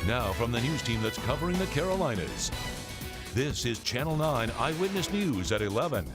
Now from the news team that's covering the Carolinas, this is Channel 9 Eyewitness News at 11.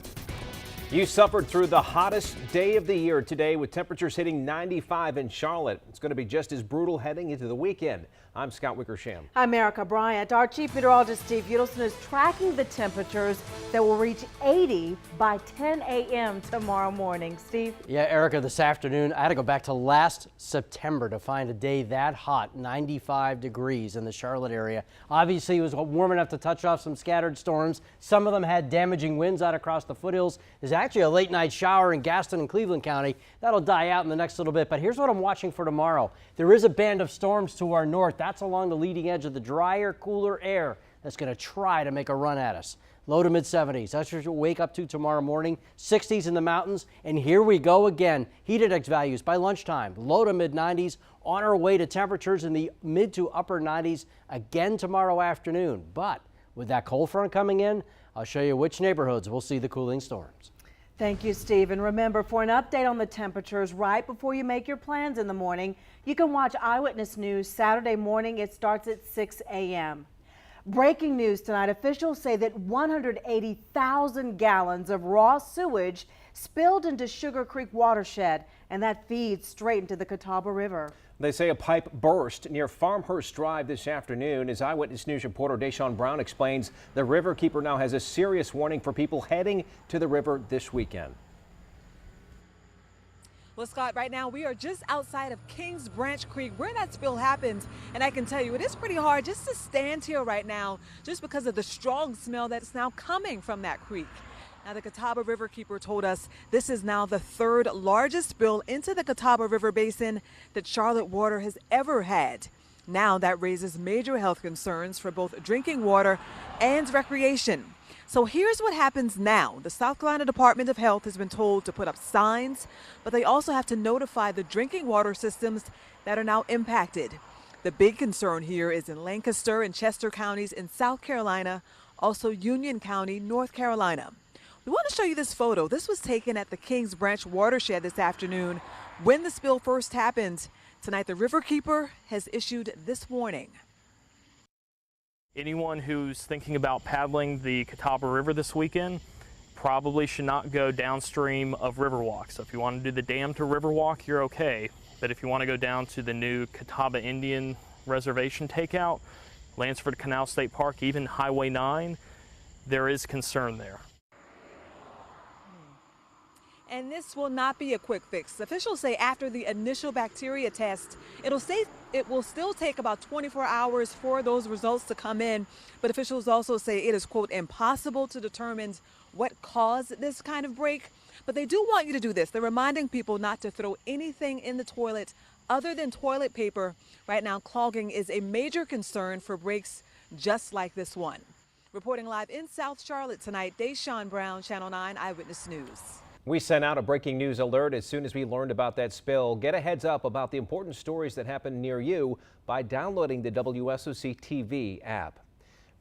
You suffered through the hottest day of the year today with temperatures hitting 95 in Charlotte. It's going to be just as brutal heading into the weekend. I'm Scott Wickersham. I'm Erica Bryant. Our chief meteorologist Steve Udelson is tracking the temperatures that will reach 80 by 10 a.m. tomorrow morning. Steve? Yeah, Erica, this afternoon, I had to go back to last September to find a day that hot, 95 degrees in the Charlotte area. Obviously, it was warm enough to touch off some scattered storms. Some of them had damaging winds out across the foothills. There's actually a late night shower in Gaston and Cleveland County. That'll die out in the next little bit. But here's what I'm watching for tomorrow. There is a band of storms to our north. That's along the leading edge of the drier, cooler air that's going to try to make a run at us. Low to mid 70s. That's what you'll wake up to tomorrow morning. 60s in the mountains. And here we go again. Heat index values by lunchtime. Low to mid 90s. On our way to temperatures in the mid to upper 90s again tomorrow afternoon. But with that cold front coming in, I'll show you which neighborhoods will see the cooling storms. Thank you, Steve. And remember, for an update on the temperatures right before you make your plans in the morning, you can watch Eyewitness News Saturday morning. It starts at 6 a.m. Breaking news tonight, officials say that 180,000 gallons of raw sewage spilled into Sugar Creek watershed, and that feeds straight into the Catawba River. They say a pipe burst near Farmhurst Drive this afternoon. As Eyewitness News reporter Deshaun Brown explains, the Riverkeeper now has a serious warning for people heading to the river this weekend. Well, Scott, right now we are just outside of Kings Branch Creek where that spill happened. And I can tell you it is pretty hard just to stand here right now just because of the strong smell that's now coming from that creek. Now, the Catawba Riverkeeper told us this is now the third largest spill into the Catawba River Basin that Charlotte Water has ever had. Now that raises major health concerns for both drinking water and recreation. So here's what happens now. The South Carolina Department of Health has been told to put up signs, but they also have to notify the drinking water systems that are now impacted. The big concern here is in Lancaster and Chester counties in South Carolina, also Union County, North Carolina. We want to show you this photo. This was taken at the Kings Branch watershed this afternoon when the spill first happened. Tonight, the Riverkeeper has issued this warning. Anyone who's thinking about paddling the Catawba River this weekend probably should not go downstream of Riverwalk. So if you want to do the dam to Riverwalk, you're okay. But if you want to go down to the new Catawba Indian Reservation takeout, Lansford Canal State Park, even Highway 9, there is concern there. And this will not be a quick fix. Officials say after the initial bacteria test, it will still take about 24 hours for those results to come in. But officials also say it is, quote, impossible to determine what caused this kind of break. But they do want you to do this. They're reminding people not to throw anything in the toilet other than toilet paper. Right now, clogging is a major concern for breaks just like this one. Reporting live in South Charlotte tonight, Deshaun Brown, Channel 9 Eyewitness News. We sent out a breaking news alert as soon as we learned about that spill. Get a heads up about the important stories that happen near you by downloading the WSOC TV app.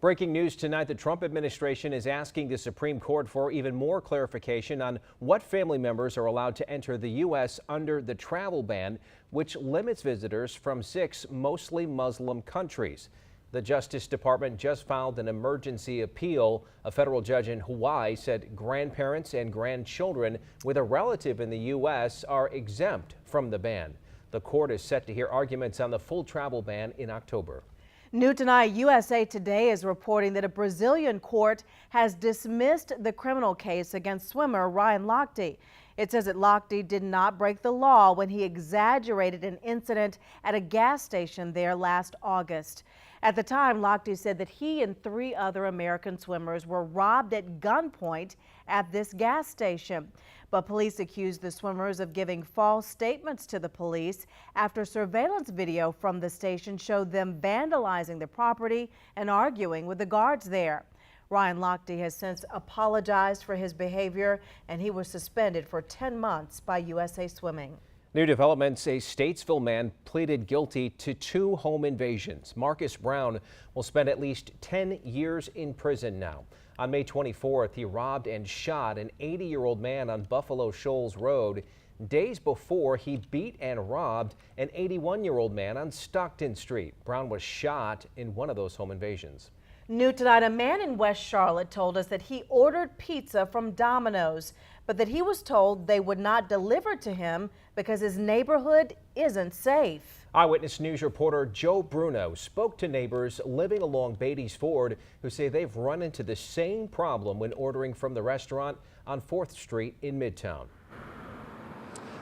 Breaking news tonight, the Trump administration is asking the Supreme Court for even more clarification on what family members are allowed to enter the U.S. under the travel ban, which limits visitors from 6 mostly Muslim countries. The Justice Department just filed an emergency appeal. A federal judge in Hawaii said grandparents and grandchildren with a relative in the U.S. are exempt from the ban. The court is set to hear arguments on the full travel ban in October. New tonight, USA Today is reporting that a Brazilian court has dismissed the criminal case against swimmer Ryan Lochte. It says that Lochte did not break the law when he exaggerated an incident at a gas station there last August. At the time, Lochte said that he and 3 other American swimmers were robbed at gunpoint at this gas station. But police accused the swimmers of giving false statements to the police after surveillance video from the station showed them vandalizing the property and arguing with the guards there. Ryan Lochte has since apologized for his behavior, and he was suspended for 10 months by USA Swimming. New developments, a Statesville man pleaded guilty to 2 home invasions. Marcus Brown will spend at least 10 years in prison now. On May 24th, he robbed and shot an 80-year-old man on Buffalo Shoals Road. days before he beat and robbed an 81-year-old man on Stockton Street. Brown was shot in one of those home invasions. New tonight, a man in West Charlotte told us that he ordered pizza from Domino's, but that he was told they would not deliver to him because his neighborhood isn't safe. Eyewitness News reporter Joe Bruno spoke to neighbors living along Beatties Ford who say they've run into the same problem when ordering from the restaurant on 4th Street in Midtown.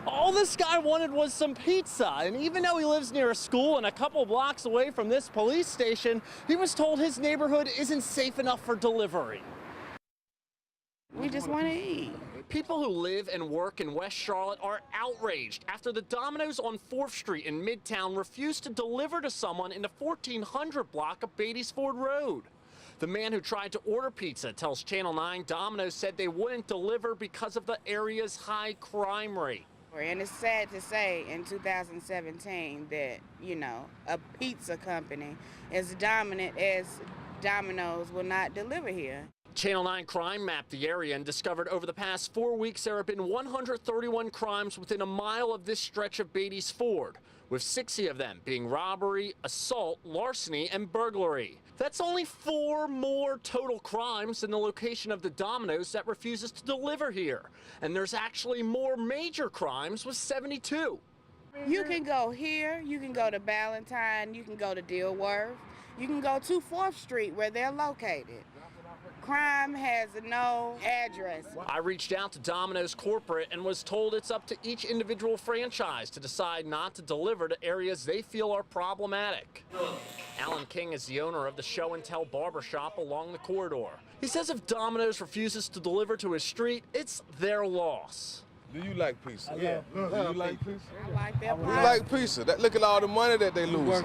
All this guy wanted was some pizza, and even though he lives near a school and a couple blocks away from this police station, he was told his neighborhood isn't safe enough for delivery. We just want to eat. People who live and work in West Charlotte are outraged after the Domino's on 4th Street in Midtown refused to deliver to someone in the 1400 block of Beatties Ford Road. The man who tried to order pizza tells Channel 9 Domino's said they wouldn't deliver because of the area's high crime rate. And it's sad to say in 2017 that, you know, a pizza company as dominant as Domino's will not deliver here. Channel 9 crime mapped the area and discovered over the past 4 weeks there have been 131 crimes within a mile of this stretch of Beatties Ford, with 60 of them being robbery, assault, larceny, and burglary. That's only 4 more total crimes than the location of the Domino's that refuses to deliver here. And there's actually more major crimes with 72. You can go here, you can go to Ballantyne, you can go to Dilworth, you can go to 4th Street where they're located. Crime has no address. I reached out to Domino's corporate and was told it's up to each individual franchise to decide not to deliver to areas they feel are problematic. Alan King is the owner of the Show and Tell barbershop along the corridor. He says if Domino's refuses to deliver to his street, it's their loss. Do you like pizza? Yeah. Do you like pizza? I like their We pie. like pizza. Look at all the money that they lose.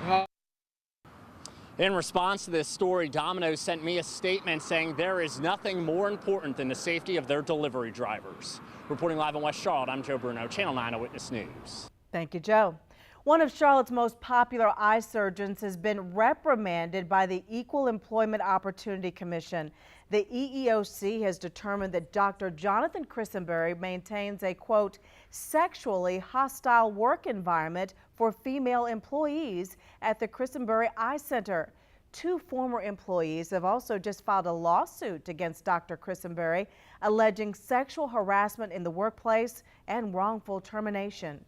In response to this story, Domino's sent me a statement saying there is nothing more important than the safety of their delivery drivers. Reporting live in West Charlotte, I'm Joe Bruno, Channel 9 Eyewitness News. Thank you, Joe. One of Charlotte's most popular eye surgeons has been reprimanded by the Equal Employment Opportunity Commission. The EEOC has determined that Dr. Jonathan Christenberry maintains a, quote, sexually hostile work environment for female employees at the Christenberry Eye Center. 2 former employees have also just filed a lawsuit against Dr. Christenberry, alleging sexual harassment in the workplace and wrongful termination.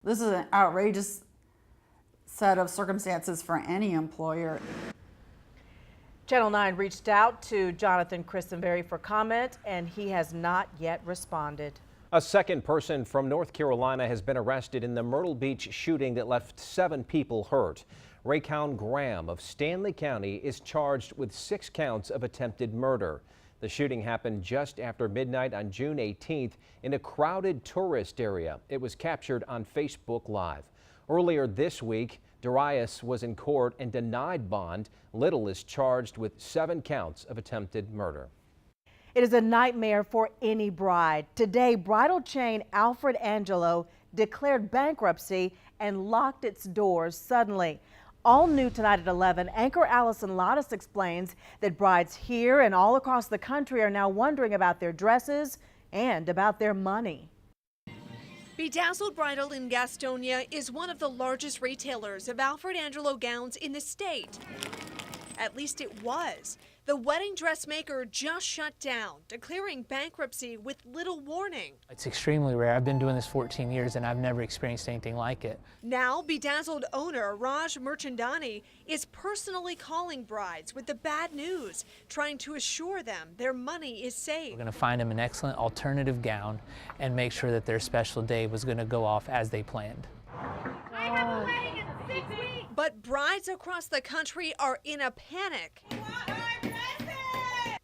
This is an outrageous set of circumstances for any employer. Channel 9 reached out to Jonathan Christenberry for comment, and he has not yet responded. A second person from North Carolina has been arrested in the Myrtle Beach shooting that left 7 people hurt. Raycount Graham of Stanley County is charged with 6 counts of attempted murder. The shooting happened just after midnight on June 18th in a crowded tourist area. It was captured on Facebook Live. Earlier this week, Darius was in court and denied bond. Little is charged with 7 counts of attempted murder. It is a nightmare for any bride. Today, bridal chain Alfred Angelo declared bankruptcy and locked its doors suddenly. All new tonight at 11, anchor Allison Lottis explains that brides here and all across the country are now wondering about their dresses and about their money. Bedazzled Bridal in Gastonia is one of the largest retailers of Alfred Angelo gowns in the state. At least it was. The wedding dressmaker just shut down, declaring bankruptcy with little warning. It's extremely rare. I've been doing this 14 years and I've never experienced anything like it. Now, Bedazzled owner Raj Merchandani is personally calling brides with the bad news, trying to assure them their money is safe. We're going to find them an excellent alternative gown and make sure that their special day was going to go off as they planned. I have a wedding in 6 weeks. But brides across the country are in a panic.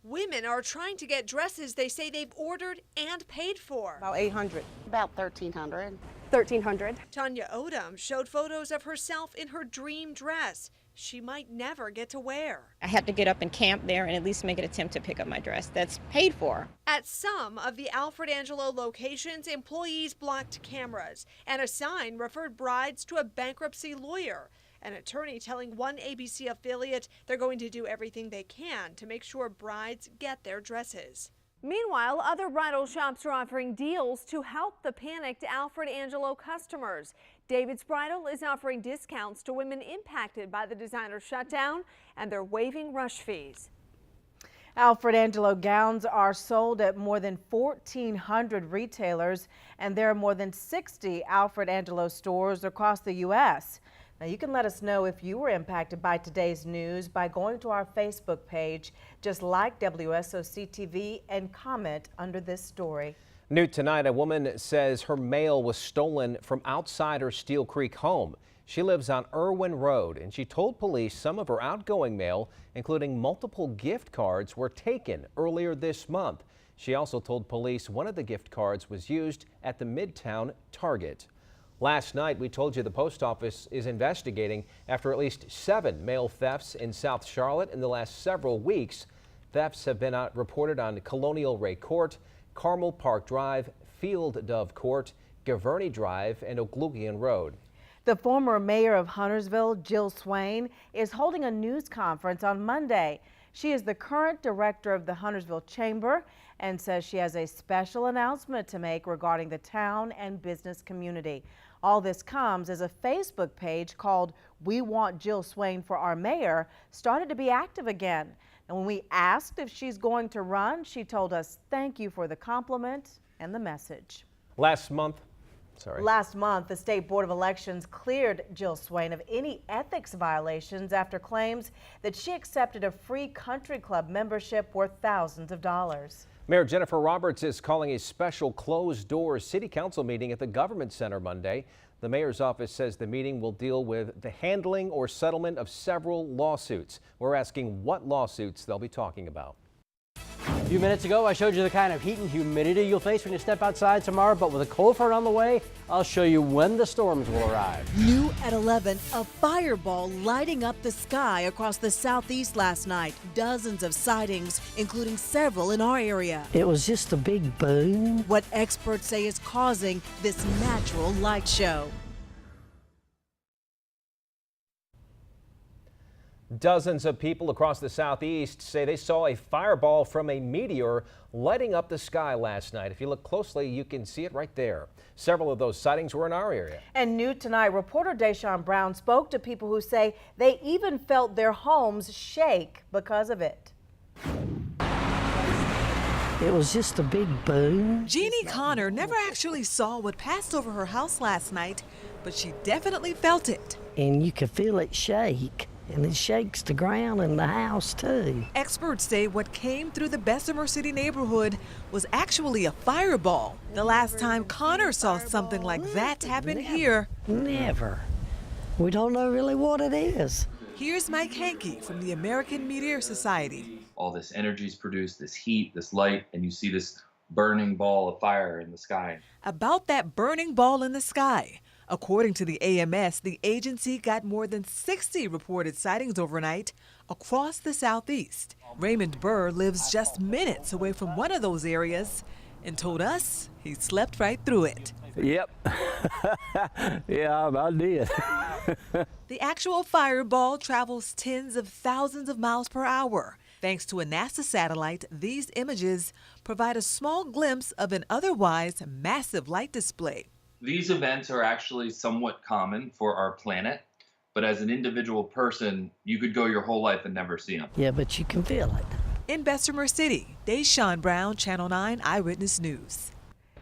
Women are trying to get dresses they say they've ordered and paid for. About 800. About 1,300. 1,300. Tanya Odom showed photos of herself in her dream dress she might never get to wear. I have to get up and camp there and at least make an attempt to pick up my dress that's paid for. At some of the Alfred Angelo locations, employees blocked cameras, and a sign referred brides to a bankruptcy lawyer. An attorney telling one ABC affiliate they're going to do everything they can to make sure brides get their dresses. Meanwhile, other bridal shops are offering deals to help the panicked Alfred Angelo customers. David's Bridal is offering discounts to women impacted by the designer shutdown, and they're waiving rush fees. Alfred Angelo gowns are sold at more than 1,400 retailers, and there are more than 60 Alfred Angelo stores across the U.S. Now, you can let us know if you were impacted by today's news by going to our Facebook page. Just like WSOC TV and comment under this story. New tonight, a woman says her mail was stolen from outside her Steel Creek home. She lives on Irwin Road, and she told police some of her outgoing mail, including multiple gift cards, were taken earlier this month. She also told police one of the gift cards was used at the Midtown Target. Last night, we told you the post office is investigating after at least 7 mail thefts in South Charlotte in the last several weeks. Thefts have been reported on Colonial Ray Court, Carmel Park Drive, Field Dove Court, Gaverny Drive, and Ogluggian Road. The former mayor of Huntersville, Jill Swain, is holding a news conference on Monday. She is the current director of the Huntersville Chamber and says she has a special announcement to make regarding the town and business community. All this comes as a Facebook page called We Want Jill Swain for Our Mayor started to be active again. And when we asked if she's going to run, she told us, "Thank you for the compliment and the message." Last month, the State Board of Elections cleared Jill Swain of any ethics violations after claims that she accepted a free country club membership worth thousands of dollars. Mayor Jennifer Roberts is calling a special closed-door city council meeting at the Government Center Monday. The mayor's office says the meeting will deal with the handling or settlement of several lawsuits. We're asking what lawsuits they'll be talking about. A few minutes ago, I showed you the kind of heat and humidity you'll face when you step outside tomorrow, but with a cold front on the way, I'll show you when the storms will arrive. New at 11, a fireball lighting up the sky across the southeast last night. Dozens of sightings, including several in our area. It was just a big boom. What experts say is causing this natural light show. Dozens of people across the southeast say they saw a fireball from a meteor lighting up the sky last night. If you look closely, you can see it right there. Several of those sightings were in our area. And new tonight, reporter Deshaun Brown spoke to people who say they even felt their homes shake because of it. It was just a big boom. Jeannie Connor never actually saw what passed over her house last night, but she definitely felt it. And you could feel it shake. And it shakes the ground in the house, too. Experts say what came through the Bessemer City neighborhood was actually a fireball. The last time Connor saw something like that happen here. Never. We don't know really what it is. Here's Mike Hankey from the American Meteor Society. All this energy is produced, this heat, this light, and you see this burning ball of fire in the sky. About that burning ball in the sky. According to the AMS, the agency got more than 60 reported sightings overnight across the southeast. Raymond Burr lives just minutes away from one of those areas and told us he slept right through it. Yep. Yeah, I did. The actual fireball travels tens of thousands of miles per hour. Thanks to a NASA satellite, these images provide a small glimpse of an otherwise massive light display. These events are actually somewhat common for our planet, but as an individual person, you could go your whole life and never see them. Yeah, but you can feel it. In Bessemer City, Deshaun Brown, Channel 9 Eyewitness News.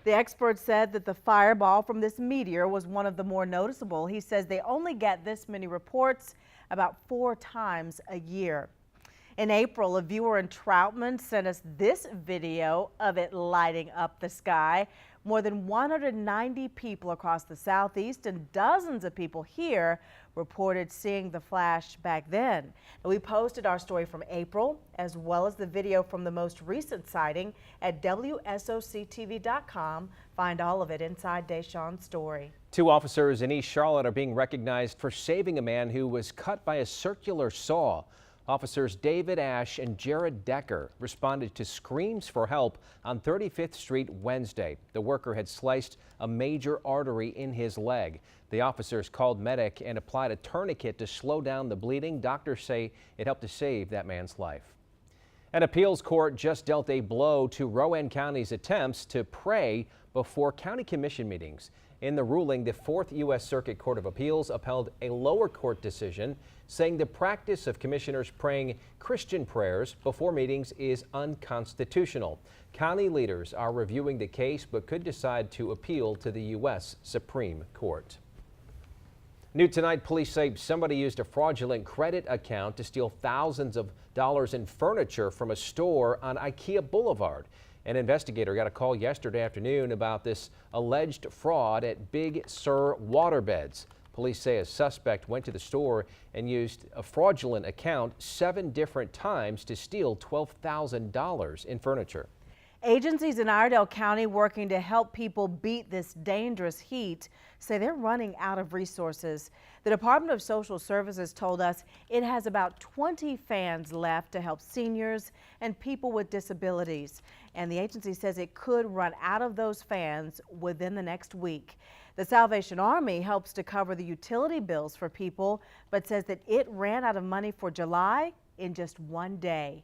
The expert said that the fireball from this meteor was one of the more noticeable. He says they only get this many reports about 4 times a year. In April, a viewer in Troutman sent us this video of it lighting up the sky. More than 190 people across the southeast and dozens of people here reported seeing the flash back then. And we posted our story from April as well as the video from the most recent sighting at WSOCTV.com. Find all of it inside Deshaun's story. 2 officers in East Charlotte are being recognized for saving a man who was cut by a circular saw. Officers David Ash and Jared Decker responded to screams for help on 35th Street Wednesday. The worker had sliced a major artery in his leg. The officers called medic and applied a tourniquet to slow down the bleeding. Doctors say it helped to save that man's life. An appeals court just dealt a blow to Rowan County's attempts to pray before county commission meetings. In the ruling, the 4th U.S. Circuit Court of Appeals upheld a lower court decision saying the practice of commissioners praying Christian prayers before meetings is unconstitutional. County leaders are reviewing the case but could decide to appeal to the U.S. Supreme Court. New tonight, police say somebody used a fraudulent credit account to steal thousands of dollars in furniture from a store on IKEA Boulevard. An investigator got a call yesterday afternoon about this alleged fraud at Big Sur Waterbeds. Police say a suspect went to the store and used a fraudulent account 7 different times to steal $12,000 in furniture. Agencies in Iredell County working to help people beat this dangerous heat say they're running out of resources. The Department of Social Services told us it has about 20 fans left to help seniors and people with disabilities. And the agency says it could run out of those fans within the next week. The Salvation Army helps to cover the utility bills for people, but says that it ran out of money for July in just 1 day.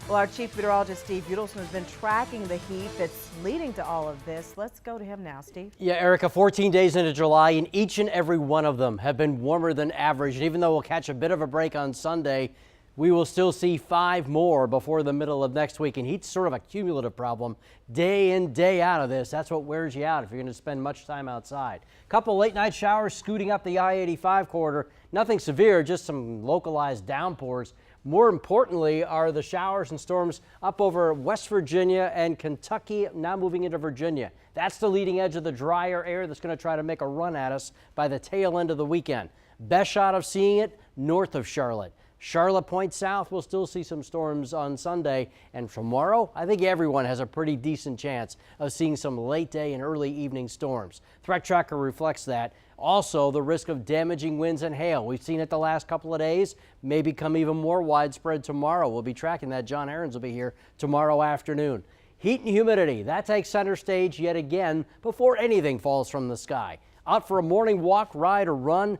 Well, our chief meteorologist, Steve Udelson, has been tracking the heat that's leading to all of this. Let's go to him now, Steve. Yeah, Erica, 14 days into July, and each and every one of them have been warmer than average. And even though we'll catch a bit of a break on Sunday, we will still see 5 more before the middle of next week. And heat's sort of a cumulative problem. Day in, day out of this, that's what wears you out if you're going to spend much time outside. A couple late night showers scooting up the I-85 corridor. Nothing severe, just some localized downpours. More importantly are the showers and storms up over West Virginia and Kentucky, now moving into Virginia. That's the leading edge of the drier air that's going to try to make a run at us by the tail end of the weekend. Best shot of seeing it north of Charlotte. Charlotte Point South will still see some storms on Sunday, and tomorrow I think everyone has a pretty decent chance of seeing some late day and early evening storms. Threat Tracker reflects that. Also, the risk of damaging winds and hail. We've seen it the last couple of days, may become even more widespread tomorrow. We'll be tracking that. John Aarons will be here tomorrow afternoon. Heat and humidity, that takes center stage yet again before anything falls from the sky. Out for a morning walk, ride, or run,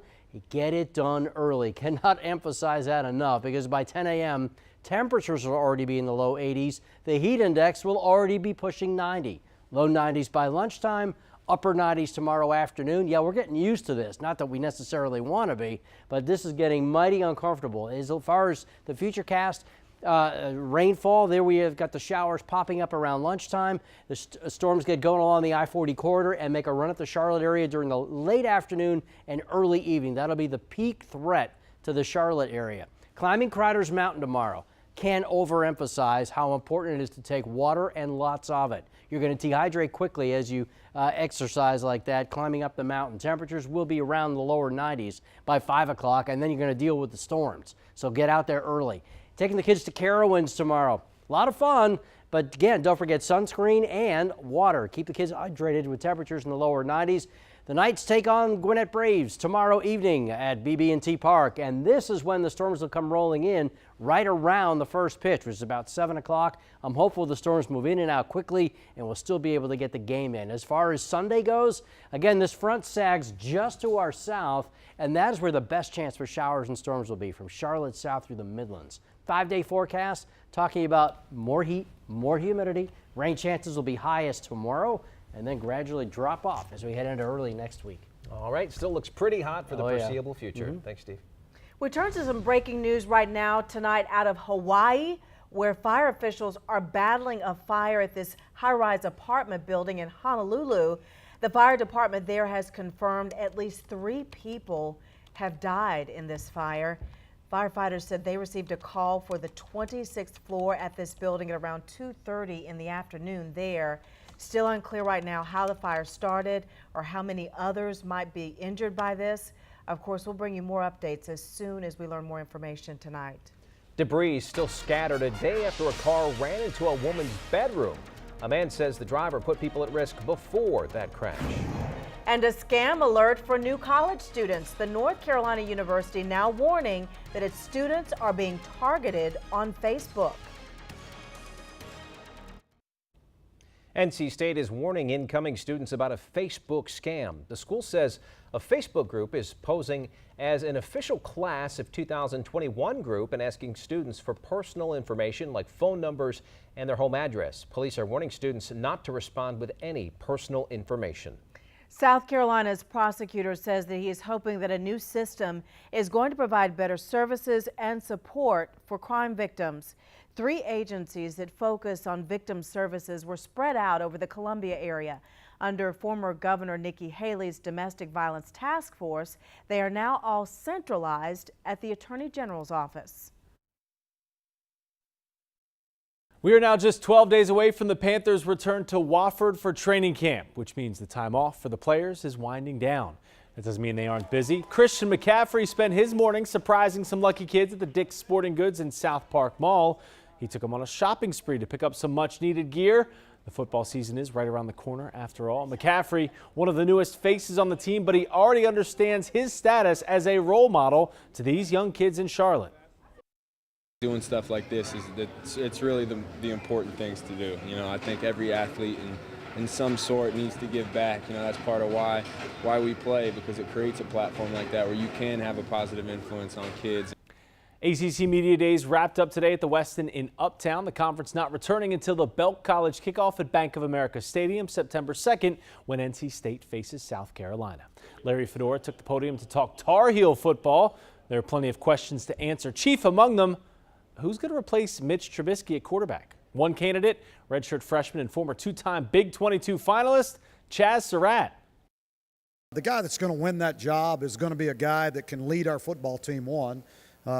get it done early. Cannot emphasize that enough, because by 10 a.m., temperatures will already be in the low 80s. The heat index will already be pushing 90. Low 90s by lunchtime, upper 90s tomorrow afternoon. Yeah, we're getting used to this. Not that we necessarily want to be, but this is getting mighty uncomfortable. As far as the future cast, rainfall, there we have got the showers popping up around lunchtime. The storms get going along the I-40 corridor and make a run at the Charlotte area during the late afternoon and early evening. That'll be the peak threat to the Charlotte area. Climbing Crider's Mountain tomorrow. Can't overemphasize how important it is to take water and lots of it. You're going to dehydrate quickly as you exercise like that, climbing up the mountain. Temperatures will be around the lower 90s by 5 o'clock, and then you're going to deal with the storms. So get out there early. Taking the kids to Carowinds tomorrow. A lot of fun, but again, don't forget sunscreen and water. Keep the kids hydrated with temperatures in the lower 90s. The Knights take on Gwinnett Braves tomorrow evening at BB&T Park, and this is when the storms will come rolling in right around the first pitch, which is about 7 o'clock. I'm hopeful the storms move in and out quickly, and we'll still be able to get the game in. As far as Sunday goes, again, this front sags just to our south, and that is where the best chance for showers and storms will be, from Charlotte south through the Midlands. 5-day forecast talking about more heat, more humidity. Rain chances will be highest tomorrow, and then gradually drop off as we head into early next week. All right, still looks pretty hot for the foreseeable future. Thanks, Steve. We turn to some breaking news right now tonight out of Hawaii, where fire officials are battling a fire at this high-rise apartment building in Honolulu. The fire department there has confirmed at least 3 people have died in this fire. Firefighters said they received a call for the 26th floor at this building at around 2:30 in the afternoon there. Still unclear right now how the fire started or how many others might be injured by this. Of course, we'll bring you more updates as soon as we learn more information tonight. Debris still scattered a day after a car ran into a woman's bedroom. A man says the driver put people at risk before that crash. And a scam alert for new college students. The North Carolina University now warning that its students are being targeted on Facebook. NC State is warning incoming students about a Facebook scam. The school says a Facebook group is posing as an official class of 2021 group and asking students for personal information like phone numbers and their home address. Police are warning students not to respond with any personal information. South Carolina's prosecutor says that he is hoping that a new system is going to provide better services and support for crime victims. 3 agencies that focus on victim services were spread out over the Columbia area. Under former Governor Nikki Haley's Domestic Violence Task Force, they are now all centralized at the Attorney General's office. We are now just 12 days away from the Panthers' return to Wofford for training camp, which means the time off for the players is winding down. That doesn't mean they aren't busy. Christian McCaffrey spent his morning surprising some lucky kids at the Dick's Sporting Goods in South Park Mall. He took them on a shopping spree to pick up some much-needed gear. The football season is right around the corner after all. McCaffrey, one of the newest faces on the team, but he already understands his status as a role model to these young kids in Charlotte. Doing stuff like this it's really the important things to do. You know, I think every athlete in some sort needs to give back. You know, that's part of why we play, because it creates a platform like that where you can have a positive influence on kids. ACC Media Days wrapped up today at the Westin in Uptown. The conference not returning until the Belk College kickoff at Bank of America Stadium September 2nd when NC State faces South Carolina. Larry Fedora took the podium to talk Tar Heel football. There are plenty of questions to answer. Chief among them, who's going to replace Mitch Trubisky at quarterback? One candidate, redshirt freshman and former 2-time Big 22 finalist, Chaz Surratt. The guy that's going to win that job is going to be a guy that can lead our football team on.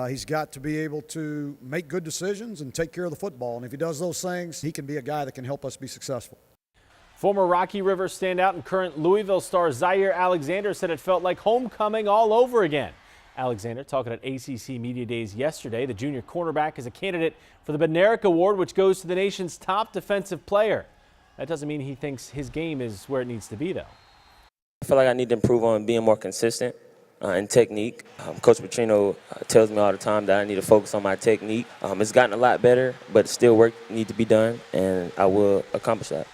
He's got to be able to make good decisions and take care of the football. And if he does those things, he can be a guy that can help us be successful. Former Rocky River standout and current Louisville star Zaire Alexander said it felt like homecoming all over again. Alexander talking at ACC Media Days yesterday. The junior cornerback is a candidate for the Bednarik Award, which goes to the nation's top defensive player. That doesn't mean he thinks his game is where it needs to be, though. I feel like I need to improve on being more consistent in technique. Coach Petrino tells me all the time that I need to focus on my technique. It's gotten a lot better, but still work needs to be done, and I will accomplish that.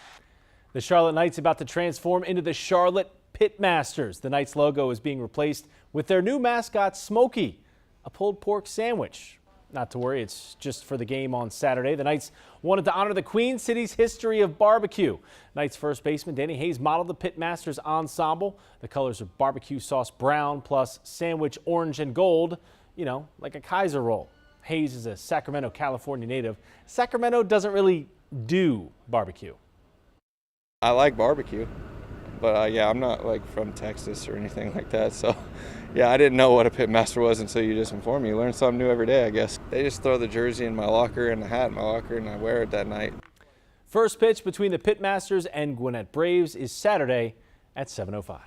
The Charlotte Knights about to transform into the Charlotte Pitmasters. The Knights logo is being replaced with their new mascot, Smokey, a pulled pork sandwich. Not to worry, it's just for the game on Saturday. The Knights wanted to honor the Queen City's history of barbecue. Knights first baseman Danny Hayes modeled the Pitmasters ensemble. The colors are barbecue sauce brown plus sandwich orange and gold, you know, like a Kaiser roll. Hayes is a Sacramento, California native. Sacramento doesn't really do barbecue. I like barbecue, but yeah, I'm not like from Texas or anything like that, so yeah, I didn't know what a Pitmaster was until you just informed me. You learn something new every day, I guess. They just throw the jersey in my locker and the hat in my locker, and I wear it that night. First pitch between the Pitmasters and Gwinnett Braves is Saturday at 7:05.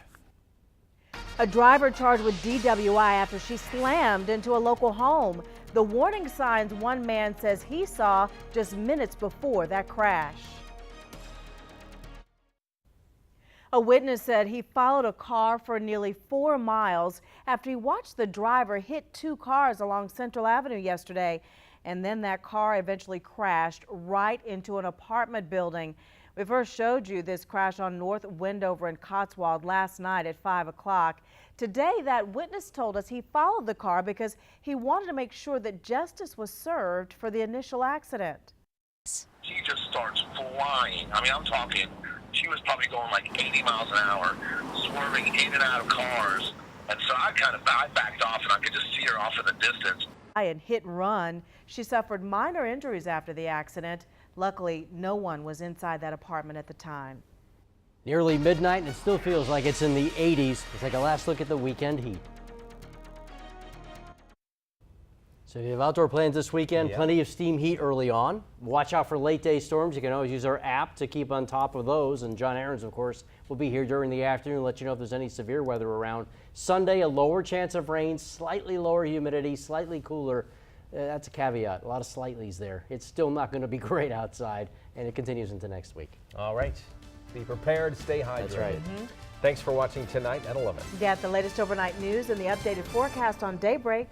A driver charged with DWI after she slammed into a local home. The warning signs one man says he saw just minutes before that crash. A witness said he followed a car for nearly 4 miles after he watched the driver hit 2 cars along Central Avenue yesterday. And then that car eventually crashed right into an apartment building. We first showed you this crash on North Wendover in Cotswold last night at 5 o'clock. Today, that witness told us he followed the car because he wanted to make sure that justice was served for the initial accident. She just starts flying. I mean, I'm talking, she was probably going like 80 miles an hour, swerving in and out of cars. And so I backed off, and I could just see her off in the distance. And hit and run. She suffered minor injuries after the accident. Luckily, no one was inside that apartment at the time. Nearly midnight, and it still feels like it's in the 80s. Let's take a last look at the weekend heat. So if you have outdoor plans this weekend, plenty of steam heat early on. Watch out for late day storms. You can always use our app to keep on top of those. And John Aarons, of course, will be here during the afternoon, let you know if there's any severe weather around. Sunday, a lower chance of rain, slightly lower humidity, slightly cooler. That's a caveat. A lot of slightlys there. It's still not going to be great outside, and it continues into next week. All right. Be prepared. Stay hydrated. That's right. Thanks for watching tonight at 11. Get the latest overnight news and the updated forecast on Daybreak